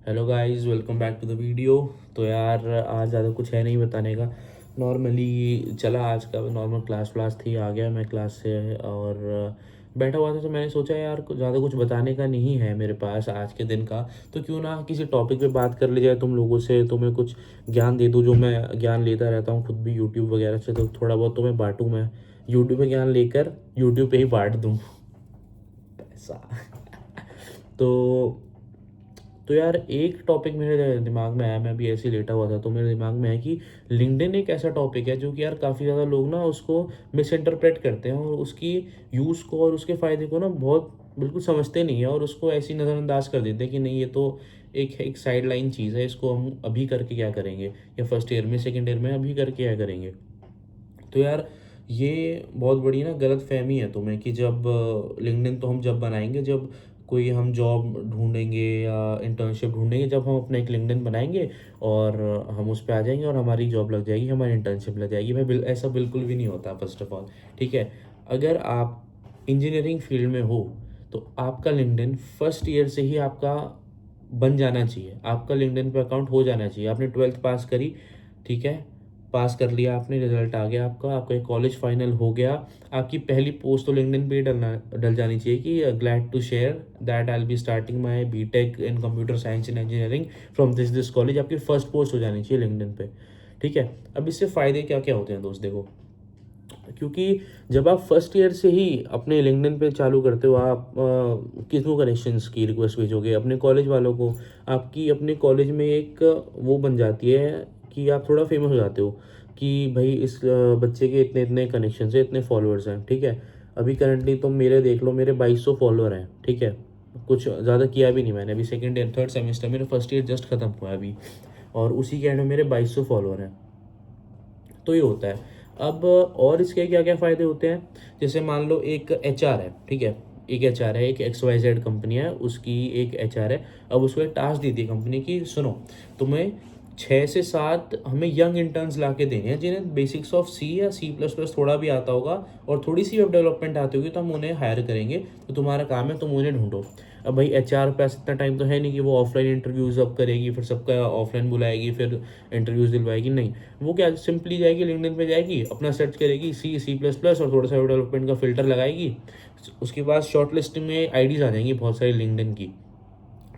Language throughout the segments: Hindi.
Hello guys, welcome back to the video. तो यार आज ज़्यादा कुछ है नहीं बताने का। नॉर्मली चला, आज का नॉर्मल क्लास थी, आ गया मैं क्लास से और बैठा हुआ था। तो मैंने सोचा यार ज़्यादा कुछ बताने का नहीं है मेरे पास आज के दिन का, तो क्यों ना किसी टॉपिक पे बात कर ली जाए तुम लोगों से। तुम्हें कुछ ज्ञान दे दूँ, जो मैं ज्ञान लेता रहता हूँ खुद भी यूट्यूब वगैरह से, तो थोड़ा बहुत तुम्हें बांटूँ। मैं यूट्यूब पे ज्ञान लेकर यूट्यूब पे ही बांट दूँ पैसा। तो तो यार एक टॉपिक मेरे दिमाग में आया, मैं अभी ऐसे ही लेटा हुआ था तो मेरे दिमाग में है कि लिंक्डइन एक ऐसा टॉपिक है जो कि यार काफ़ी ज़्यादा लोग ना उसको मिस इंटरप्रेट करते हैं और उसकी यूज़ को और उसके फ़ायदे को ना बहुत बिल्कुल समझते नहीं है, और उसको ऐसी नज़रअंदाज कर देते हैं कि नहीं, ये तो एक एक साइड लाइन चीज़ है, इसको हम अभी करके क्या करेंगे, या फर्स्ट ईयर में सेकेंड ईयर में अभी करके क्या करेंगे। तो यार ये बहुत बड़ी ना गलत फहमी है तुम्हें कि जब लिंक्डइन तो हम जब बनाएंगे जब कोई हम जॉब ढूंढेंगे या इंटर्नशिप ढूंढेंगे, जब हम अपना एक लिंक्डइन बनाएंगे और हम उस पर आ जाएंगे और हमारी जॉब लग जाएगी, हमारी इंटर्नशिप लग जाएगी। ऐसा बिल्कुल भी नहीं होता फर्स्ट ऑफ ऑल। ठीक है, अगर आप इंजीनियरिंग फील्ड में हो तो आपका लिंक्डइन फर्स्ट ईयर से ही आपका बन जाना चाहिए, आपका लिंक्डइन पे अकाउंट हो जाना चाहिए। आपने ट्वेल्थ पास करी, ठीक है, पास कर लिया आपने, रिजल्ट आ गया आपका, आपका कॉलेज फाइनल हो गया, आपकी पहली पोस्ट तो लिंक्डइन पे ही डल जानी चाहिए कि glad to share that I will be starting my BTech in computer science and engineering from this college. आपकी फर्स्ट पोस्ट हो जानी चाहिए लिंक्डइन पे। ठीक है, अब इससे फ़ायदे क्या क्या होते हैं दोस्त, देखो। क्योंकि जब आप फर्स्ट ईयर से ही अपने लिंक्डइन पे चालू करते हो, आप किसको कनेक्शंस की रिक्वेस्ट भेजोगे, अपने कॉलेज वालों को। आपकी अपने कॉलेज में एक वो बन जाती है कि आप थोड़ा फेमस हो जाते हो कि भाई इस बच्चे के इतने इतने कनेक्शन है, इतने फॉलोअर्स हैं। ठीक है, अभी करंटली तुम मेरे देख लो, मेरे 2200 फॉलोअर हैं। ठीक है, कुछ ज़्यादा किया भी नहीं मैंने, अभी सेकेंड ईयर थर्ड सेमेस्टर, मेरा फर्स्ट ईयर जस्ट खत्म हुआ है अभी, और उसी के एंड में मेरे 2200 फॉलोअर हैं। तो ये होता है। अब और इसके क्या क्या फ़ायदे होते हैं, जैसे मान लो एक एचआर है, ठीक है, एक एचआर है, एक XYZ कंपनी है, उसकी एक एचआर है। अब उसको एक टास्क दी थी कंपनी की, सुनो, तुम्हें 6 से 7 हमें यंग इंटर्न्स ला के देने हैं जिन्हें बेसिक्स ऑफ सी या C++ थोड़ा भी आता होगा और थोड़ी सी वेब डेवलपमेंट आती होगी, तो हम उन्हें हायर करेंगे। तो तुम्हारा काम है, तुम उन्हें ढूंढो। अब भाई एचआर पे इतना टाइम तो है नहीं कि वो ऑफलाइन इंटरव्यूज़ अब करेगी, फिर सबका ऑफलाइन बुलाएगी, फिर इंटरव्यूज़ दिलवाएगी, नहीं। वो क्या, सिंपली जाएगी लिंक्डइन पे, जाएगी अपना सर्च करेगी C++ और थोड़ा सा वेब डेवलपमेंट का फिल्टर लगाएगी। उसके बाद शॉर्ट लिस्ट में आईडीज़ आ जाएंगी बहुत सारी लिंक्डइन की,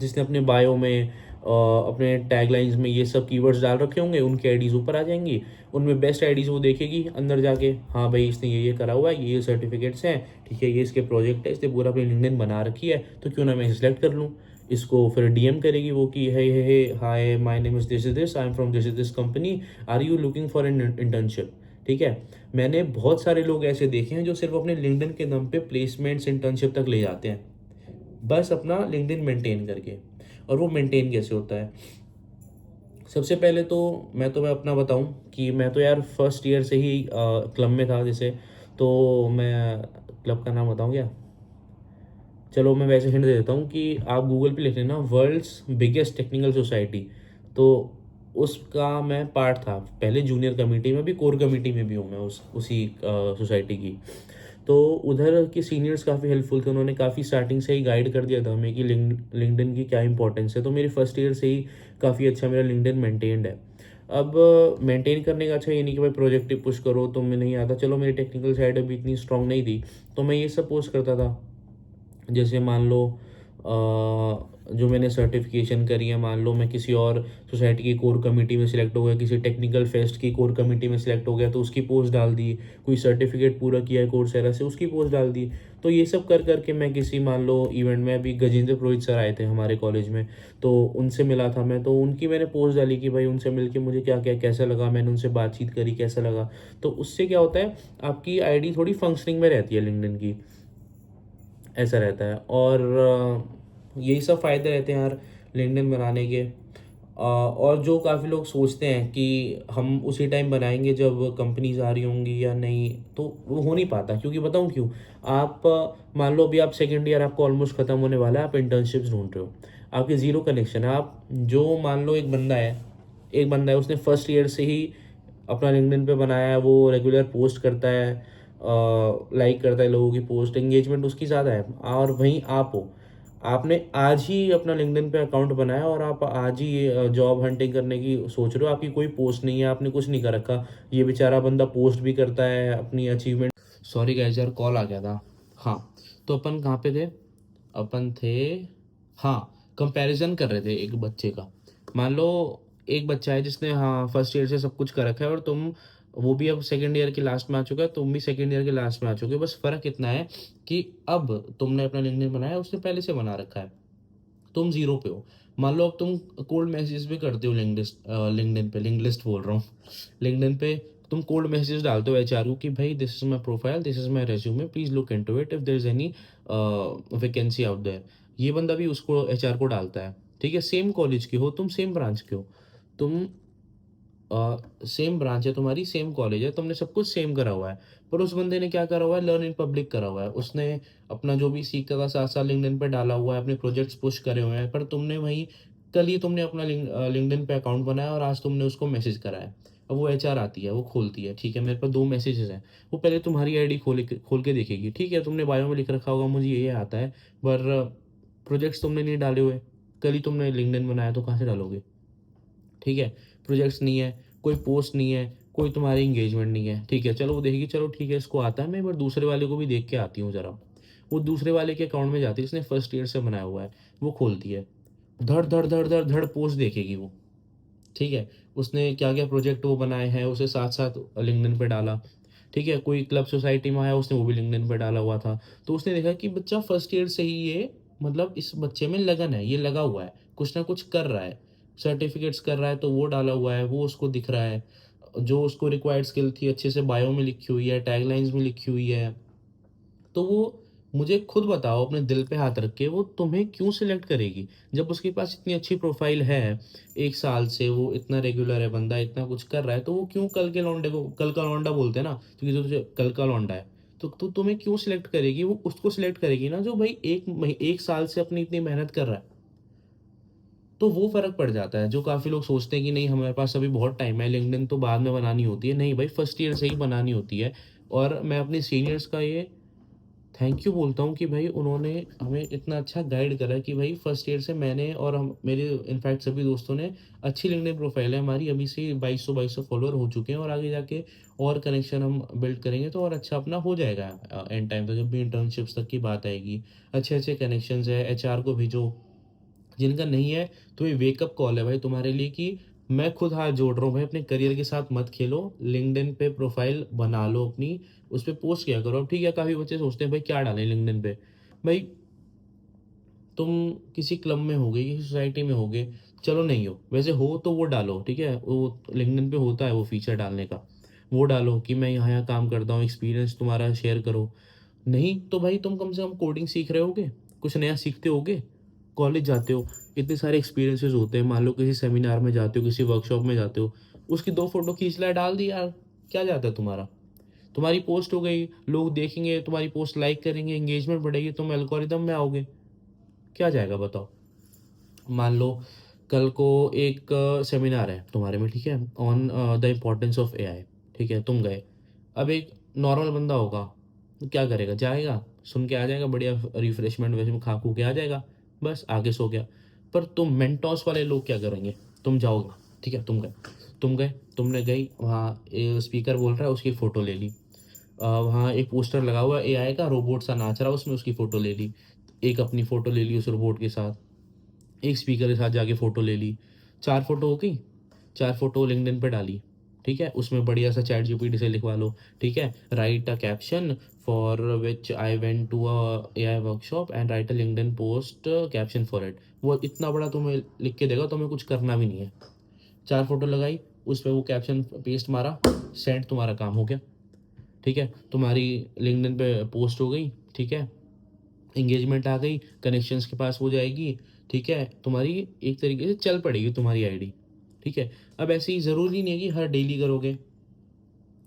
जिसने अपने बायो में अपने टैगलाइंस में ये सब कीवर्ड्स डाल रखे होंगे, उनकी आईडीज़ ऊपर आ जाएंगी। उनमें बेस्ट आईडीज़ वो देखेगी अंदर जाके, हाँ भाई इसने ये करा हुआ है, ये सर्टिफिकेट्स हैं, ठीक है, ये इसके प्रोजेक्ट है, इसने पूरा अपनी लिंक्डइन बना रखी है, तो क्यों ना मैं इसे सेलेक्ट कर लूँ। इसको फिर डीएम करेगी वो कि hey hi my name is this I am from this company, are you looking for an internship. ठीक है, मैंने बहुत सारे लोग ऐसे देखे हैं जो सिर्फ अपने लिंक्डइन के दम पे प्लेसमेंट्स इंटर्नशिप तक ले जाते हैं, बस अपना लिंक्डइन मेंटेन करके। और वो मेंटेन कैसे होता है, सबसे पहले तो मैं तुम्हें अपना बताऊं कि मैं तो यार फर्स्ट ईयर से ही क्लब में था जैसे। तो मैं क्लब का नाम बताऊं क्या, चलो मैं वैसे हिंट दे देता हूँ कि आप गूगल पे लिख लेना वर्ल्ड्स बिगेस्ट टेक्निकल सोसाइटी। तो उसका मैं पार्ट था पहले, जूनियर कमेटी में भी, कोर कमेटी में भी हूँ मैं उसी सोसाइटी की। तो उधर के सीनियर्स काफ़ी हेल्पफुल थे, उन्होंने काफ़ी स्टार्टिंग से ही गाइड कर दिया था हमें कि लिंक्डइन की क्या इंपॉर्टेंस है। तो मेरे फर्स्ट ईयर से ही काफ़ी अच्छा मेरा लिंक्डइन मेंटेन्ड है। अब मेंटेन करने का अच्छा ये नहीं कि भाई प्रोजेक्टिव पुश करो तो मैं नहीं आता, चलो मेरी टेक्निकल साइड अभी इतनी स्ट्रांग नहीं थी, तो मैं ये सब पोस्ट करता था। जैसे मान लो जो मैंने सर्टिफिकेशन करी है, मान लो मैं किसी और सोसाइटी की कोर कमेटी में सिलेक्ट हो गया, किसी टेक्निकल फेस्ट की कोर कमेटी में सिलेक्ट हो गया, तो उसकी पोस्ट डाल दी। कोई सर्टिफिकेट पूरा किया है कोर्सेरा से, उसकी पोस्ट डाल दी। तो ये सब कर करके मैं किसी, मान लो इवेंट में, अभी गजेंद्र पुरोहित सर आए थे हमारे कॉलेज में, तो उनसे मिला था मैं, तो उनकी मैंने पोस्ट डाली कि भाई उनसे मिलके मुझे क्या क्या कैसा लगा, मैंने उनसे बातचीत करी, कैसा लगा। तो उससे क्या होता है, आपकी आईडी थोड़ी फंक्शनिंग में रहती है लिंक्डइन की, ऐसा रहता है। और यही सब फ़ायदे रहते हैं यार लिंक्डइन बनाने के। और जो काफ़ी लोग सोचते हैं कि हम उसी टाइम बनाएंगे जब कंपनीज आ रही होंगी या नहीं, तो वो हो नहीं पाता। क्योंकि बताऊँ क्यों, आप मान लो अभी आप सेकेंड ईयर आपको ऑलमोस्ट ख़त्म होने वाला है, आप इंटर्नशिप्स ढूंढ रहे हो, आपके ज़ीरो कनेक्शन है। आप जो मान लो एक बंदा है उसने फर्स्ट ईयर से ही अपना लिंक्डइन पे बनाया है, वो रेगुलर पोस्ट करता है, लाइक करता है लोगों की पोस्ट, एंगेजमेंट उसकी ज़्यादा है, और वहीं आप हो, आपने आज ही अपना लिंक्डइन पे अकाउंट बनाया और आप आज ही जॉब हंटिंग करने की सोच रहे हो, आपकी कोई पोस्ट नहीं है, आपने कुछ नहीं कर रखा। ये बेचारा बंदा पोस्ट भी करता है अपनी अचीवमेंट। सॉरी गाइस यार, कॉल आ गया था। हाँ, तो अपन कहाँ पे थे? अपन थे, हाँ, कंपैरिजन कर रहे थे एक बच्चे का। मान लो एक बच्चा है जिसने हाँ फर्स्ट ईयर से सब कुछ कर रखा है, और तुम, वो भी अब सेकंड ईयर के लास्ट में आ चुका है, तुम भी सेकंड ईयर के लास्ट में आ चुके हो। बस फ़र्क इतना है कि अब तुमने अपना लिंक्डइन बनाया, उसने पहले से बना रखा है, तुम ज़ीरो पे हो। मान लो अब तुम कोल्ड मैसेज भी करते हो लिंक्डइन पे, लिंक्डलिस्ट बोल रहा हूँ, लिंक्डइन पे तुम कोल्ड मैसेज डालते हो एचआर को कि भाई this is my profile, this is my resume, please look into it if there is any vacancy out there. ये बंदा भी उसको एचआर को डालता है, ठीक है। सेम कॉलेज के हो तुम, सेम ब्रांच के हो तुम, सेम ब्रांच है तुम्हारी, सेम कॉलेज है, तुमने सब कुछ सेम करा हुआ है। पर उस बंदे ने क्या करा हुआ है? लर्न इन पब्लिक करा हुआ है। उसने अपना जो भी सीखा था साथ साथ लिंक्डइन पे डाला हुआ है, अपने प्रोजेक्ट्स पुश करे हुए हैं। पर तुमने वही, कल ही तुमने अपना लिंक्डइन पे अकाउंट बनाया और आज तुमने उसको मैसेज करा है। अब वो एचआर आती है, वो खोलती है, ठीक है, मेरे पास 2 मैसेजेस हैं। वो पहले तुम्हारी आईडी खोल के देखेगी, ठीक है, तुमने बायो में लिख रखा होगा मुझे ये आता है, पर प्रोजेक्ट्स तुमने नहीं डाले हुए। कल ही तुमने लिंक्डइन बनाया तो कहाँ से डालोगे? ठीक है, प्रोजेक्ट्स नहीं है, कोई पोस्ट नहीं है, कोई तुम्हारी इंगेजमेंट नहीं है, ठीक है। चलो वो देखेगी, चलो ठीक है इसको आता है, मैं एक बार दूसरे वाले को भी देख के आती हूँ ज़रा। वो दूसरे वाले के अकाउंट में जाती है, उसने फर्स्ट ईयर से बनाया हुआ है, वो खोलती है, धड़ धड़ धड़ धड़ धड़ पोस्ट देखेगी वो, ठीक है। उसने क्या क्या प्रोजेक्ट वो बनाए हैं उसे साथ साथ लिंक्डइन पे डाला, ठीक है। कोई क्लब सोसाइटी में आया, उसने वो भी लिंक्डइन पे डाला हुआ था। तो उसने देखा कि बच्चा फर्स्ट ईयर से ही ये, मतलब इस बच्चे में लगन है, ये लगा हुआ है, कुछ ना कुछ कर रहा है, सर्टिफिकेट्स कर रहा है, तो वो डाला हुआ है, वो उसको दिख रहा है। जो उसको रिक्वायर्ड स्किल थी अच्छे से बायो में लिखी हुई है, टैगलाइंस में लिखी हुई है। तो वो, मुझे खुद बताओ अपने दिल पे हाथ रख के, वो तुम्हें क्यों सिलेक्ट करेगी जब उसके पास इतनी अच्छी प्रोफाइल है? 1 साल से वो इतना रेगुलर है बंदा, इतना कुछ कर रहा है, तो वो क्यों कल के लौंडे को, कल का लौंडा बोलते हैं ना, क्योंकि जो तुझे कल का लौंडा है, तो तुम्हें क्यों सिलेक्ट करेगी? वो उसको सिलेक्ट करेगी ना जो भाई 1 साल से अपनी इतनी मेहनत कर रहा है। तो वो फ़र्क पड़ जाता है। जो काफ़ी लोग सोचते हैं कि नहीं हमारे पास अभी बहुत टाइम है, लिंक्डइन तो बाद में बनानी होती है। नहीं भाई, फर्स्ट ईयर से ही बनानी होती है। और मैं अपने सीनियर्स का ये थैंक यू बोलता हूँ कि भाई उन्होंने हमें इतना अच्छा गाइड करा कि भाई फर्स्ट ईयर से मैंने और हम, मेरे इनफैक्ट सभी दोस्तों ने, अच्छी लिंक्डइन प्रोफाइल है हमारी, अभी से 2200 फॉलोअर हो चुके हैं, और आगे जाके और कनेक्शन हम बिल्ड करेंगे तो और अच्छा अपना हो जाएगा एंड टाइम तक, जब भी इंटर्नशिप्स तक की बात आएगी। अच्छे अच्छे कनेक्शंस है, एचआर को भेजो। जिनका नहीं है तो ये वेकअप कॉल है भाई तुम्हारे लिए कि मैं खुद हाथ जोड़ रहा हूँ भाई, अपने करियर के साथ मत खेलो, लिंक्डइन पे प्रोफाइल बना लो अपनी, उस पे पोस्ट किया करो। अब ठीक है, काफ़ी बच्चे सोचते हैं भाई क्या डालें लिंक्डइन पे। भाई तुम किसी क्लब में होगे, किसी सोसाइटी में होगे, चलो नहीं हो, वैसे हो तो वो डालो, ठीक है, वो लिंक्डइन पे होता है वो फीचर डालने का, वो डालो कि मैं यहाँ यहाँ काम करता हूँ, एक्सपीरियंस तुम्हारा शेयर करो। नहीं तो भाई तुम कम से कम कोडिंग सीख रहे होगे, कुछ नया सीखते होगे, कॉलेज जाते हो, इतने सारे एक्सपीरियंसेस होते हैं, मान लो किसी सेमिनार में जाते हो, किसी वर्कशॉप में जाते हो, उसकी 2 फोटो खींच ला, डाल दी यार, क्या जाता है तुम्हारा? तुम्हारी पोस्ट हो गई, लोग देखेंगे तुम्हारी पोस्ट, लाइक करेंगे, एंगेजमेंट बढ़ेगी, तुम एल्गोरिदम में आओगे, क्या जाएगा बताओ? मान लो कल को एक सेमिनार है तुम्हारे में, ठीक है, on the importance of AI, ठीक है, तुम गए। अब एक नॉर्मल बंदा होगा, तो क्या करेगा? जाएगा, सुन के आ जाएगा, बढ़िया रिफ्रेशमेंट वैसे में खा खू के आ जाएगा, बस आगे सो गया। पर तुम मेंटोस वाले लोग क्या करेंगे? तुम जाओगे, ठीक है, तुम गए, तुमने गई वहाँ, स्पीकर बोल रहा है, उसकी फ़ोटो ले ली। वहाँ एक पोस्टर लगा हुआ है एआई का, रोबोट सा नाच रहा है उसमें, उसकी फ़ोटो ले ली। एक अपनी फ़ोटो ले ली उस रोबोट के साथ, एक स्पीकर के साथ जाके फ़ोटो ले ली, 4 फोटो हो गई। 4 फोटो लिंक्डइन पे डाली, ठीक है, उसमें बढ़िया सा चैट जीपीटी से लिखवा लो, ठीक है, write a caption for which I went to a AI workshop and write a LinkedIn post caption for it. वो इतना बड़ा तुम्हें लिख के देगा, तुम्हें कुछ करना भी नहीं है। 4 फोटो लगाई, उस पर वो कैप्शन पेस्ट मारा, सेंड, तुम्हारा काम हो गया, ठीक है, तुम्हारी लिंक्डइन पे पोस्ट हो गई, ठीक है, एंगेजमेंट आ गई, कनेक्शंस के पास हो जाएगी, ठीक है, तुम्हारी एक तरीके से चल पड़ेगी तुम्हारी आईडी, ठीक है। अब ऐसे ही ज़रूरी नहीं है कि हर डेली करोगे,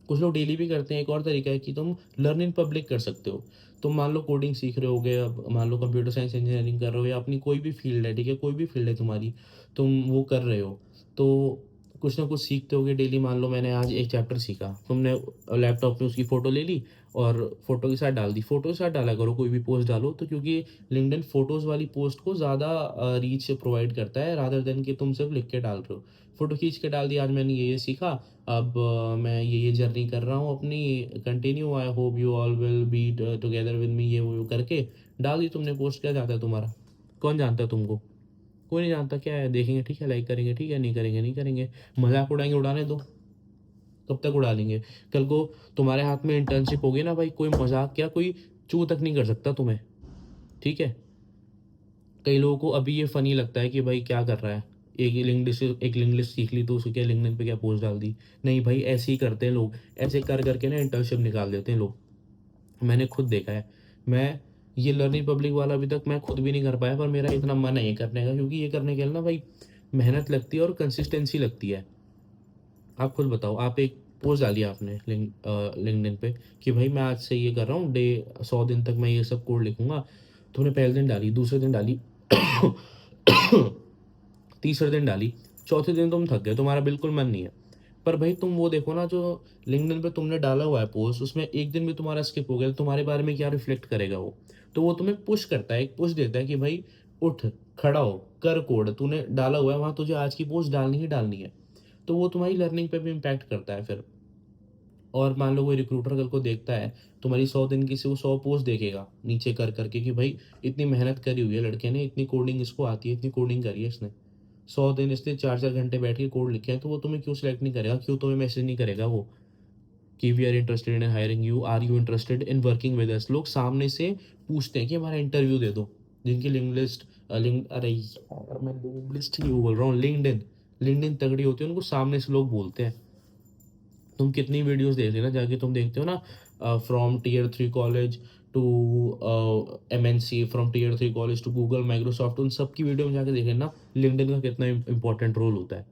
कुछ लोग डेली भी करते हैं। एक और तरीका है कि तुम लर्न इन पब्लिक कर सकते हो। तुम मान लो कोडिंग सीख रहे होगे, अब मान लो कंप्यूटर साइंस इंजीनियरिंग कर रहे हो, या अपनी कोई भी फील्ड है, ठीक है, कोई भी फील्ड है तुम्हारी, तुम वो कर रहे हो, तो कुछ ना कुछ सीखते होगे डेली। मान लो मैंने आज एक चैप्टर सीखा, तुमने लैपटॉप में उसकी फ़ोटो ले ली और फ़ोटो के साथ डाल दी। फ़ोटो के साथ डाला करो कोई भी पोस्ट डालो तो, क्योंकि लिंक्डइन फ़ोटोज़ वाली पोस्ट को ज़्यादा रीच प्रोवाइड करता है रादर देन कि तुम सिर्फ लिख के डाल रहे हो। फ़ोटो खींच के डाल दिया, आज मैंने ये सीखा, अब मैं ये जर्नी कर रहा हूँ अपनी, continue, I hope you all will be together with me, ये वो करके डाल दी तुमने पोस्ट। क्या जाता है तुम्हारा? कौन जानता है तुमको? कोई नहीं जानता। क्या है, देखेंगे ठीक है, लाइक करेंगे ठीक है, नहीं करेंगे नहीं करेंगे, मजाक उड़ाएंगे, उड़ाने दो। कब तक उड़ा लेंगे? कल को तुम्हारे हाथ में इंटर्नशिप होगी ना भाई, कोई मजाक क्या, कोई चू तक नहीं कर सकता तुम्हें, ठीक है। कई लोगों को अभी ये फनी लगता है कि भाई क्या कर रहा है, एक लिंग्लिश सीख ली तो उसे क्या लिंक्डइन पे क्या पोस्ट डाल दी। नहीं भाई, ऐसे ही करते हैं लोग, ऐसे कर करके ना इंटर्नशिप निकाल देते हैं लोग। मैंने खुद देखा है। मैं ये लर्निंग पब्लिक वाला अभी तक मैं खुद भी नहीं कर पाया, पर मेरा इतना मन है ये करने का, क्योंकि ये करने के लिए ना भाई मेहनत लगती है और कंसिस्टेंसी लगती है। आप खुद बताओ, आप एक पोस्ट डाली आपने लिंक्डइन पे कि भाई मैं आज से ये कर रहा हूँ, 100 दिन तक मैं ये सब कोड लिखूंगा। तुमने पहले दिन डाली, दूसरे दिन डाली, तीसरे दिन डाली, चौथे दिन तुम थक गए, तुम्हारा बिल्कुल मन नहीं है। पर भाई तुम वो देखो ना, जो लिंक्डइन पे तुमने डाला हुआ है पोस्ट, उसमें एक दिन भी तुम्हारा स्किप हो गया तो तुम्हारे बारे में क्या रिफ्लेक्ट करेगा वो? तो वो तुम्हें पुश करता है, एक पुश देता है कि भाई उठ, खड़ा हो, कर कोड, तूने डाला हुआ है वहाँ, तुझे आज की पोस्ट डालनी ही डालनी है। तो वो तुम्हारी लर्निंग पे भी इम्पैक्ट करता है फिर। और मान लो कोई रिक्रूटर कल को देखता है तुम्हारी 100 दिन की, से वो 100 पोस्ट देखेगा नीचे कर करके कि भाई इतनी मेहनत करी हुई है लड़के ने, इतनी कोडिंग इसको आती है, इतनी कोडिंग करी है इसने, 100 दिन इसने 4-4 घंटे बैठ के कोड लिखे हैं, तो वो तुम्हें क्यों सिलेक्ट नहीं करेगा? क्यों तुम्हें मैसेज नहीं करेगा वो कि we are interested in hiring you, are you interested in working with us? लोग सामने से पूछते हैं कि हमारा इंटरव्यू दे दो। जिनकी लिंक लिस्ट, लिंक, अरे यार मैं लिंक लिस्ट क्यों बोल रहा हूँ, लिंक्डइन, लिंक्डइन तगड़ी होती है, उनको सामने से लोग बोलते हैं। तुम कितनी वीडियोस देख लेना जाके, तुम देखते हो ना, from tier 3 college to MNC, from tier 3 college to Google, Microsoft, उन सब की वीडियो में जाके देख लेना लिंक्डइन का कितना इंपॉर्टेंट रोल होता है,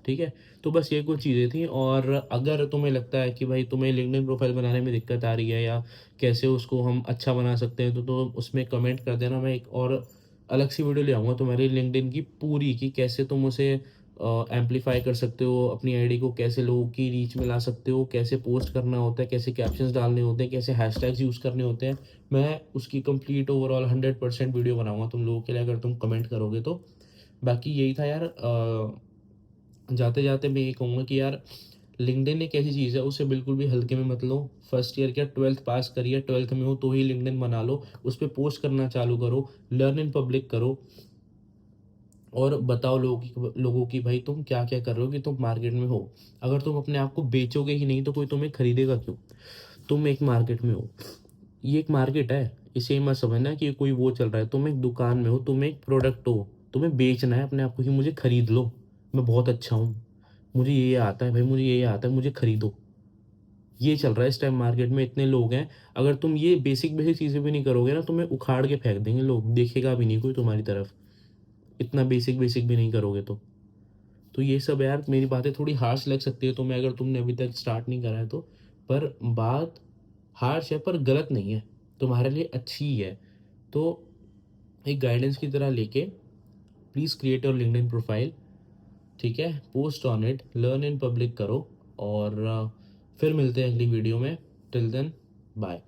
ठीक है। तो बस ये कुछ चीज़ें थी। और अगर तुम्हें लगता है कि भाई तुम्हें लिंक्डइन प्रोफाइल बनाने में दिक्कत आ रही है, या कैसे उसको हम अच्छा बना सकते हैं, तो उसमें कमेंट कर देना। मैं एक और अलग सी वीडियो ले आऊँगा तुम्हारी लिंक्डइन की पूरी, की कैसे तुम उसे एम्पलीफाई कर सकते हो, अपनी आईडी को कैसे लोगों की रीच में ला सकते हो, कैसे पोस्ट करना होता है, कैसे कैप्शंस डालने होते हैं, कैसे हैशटैग्स यूज़ करने होते हैं। मैं उसकी कंप्लीट ओवरऑल 100% वीडियो बनाऊंगा तुम लोगों के लिए, अगर तुम कमेंट करोगे तो। बाकी यही था यार। जाते जाते मैं ये कहूँगा कि यार लिंक्डइन एक ऐसी चीज़ है, उसे बिल्कुल भी हल्के में मत लो। फर्स्ट ईयर क्या, 12th पास करिए, 12th में हो तो ही लिंक्डइन बना लो, उस पर पोस्ट करना चालू करो, लर्न इन पब्लिक करो, और बताओ लोगों की भाई तुम क्या क्या कर रहे हो, कि तुम मार्केट में हो। अगर तुम अपने आप को बेचोगे ही नहीं तो कोई तुम्हें खरीदेगा क्यों? तुम एक मार्केट में हो, ये एक मार्केट है, इसे मत समझना कि कोई वो चल रहा है। तुम एक दुकान में हो, तुम एक प्रोडक्ट हो, तुम्हें बेचना है अपने आप को कि मुझे खरीद लो, मैं बहुत अच्छा हूँ, मुझे ये आता है भाई, मुझे ये आता है, मुझे खरीदो। ये चल रहा है इस टाइम मार्केट में, इतने लोग हैं। अगर तुम ये बेसिक बेसिक चीज़ें भी नहीं करोगे ना, तुम्हें उखाड़ के फेंक देंगे लोग, देखेगा भी नहीं कोई तुम्हारी तरफ, इतना बेसिक बेसिक भी नहीं करोगे तो ये सब यार, मेरी बातें थोड़ी हार्श लग सकती है तुम्हें अगर तुमने अभी तक स्टार्ट नहीं करा है तो, पर बात हार्श है पर गलत नहीं है, तुम्हारे लिए अच्छी ही है। तो एक गाइडेंस की तरह लेके please create your LinkedIn profile, ठीक है, post on it, learn in public करो, और फिर मिलते हैं अगली वीडियो में। Till then, bye.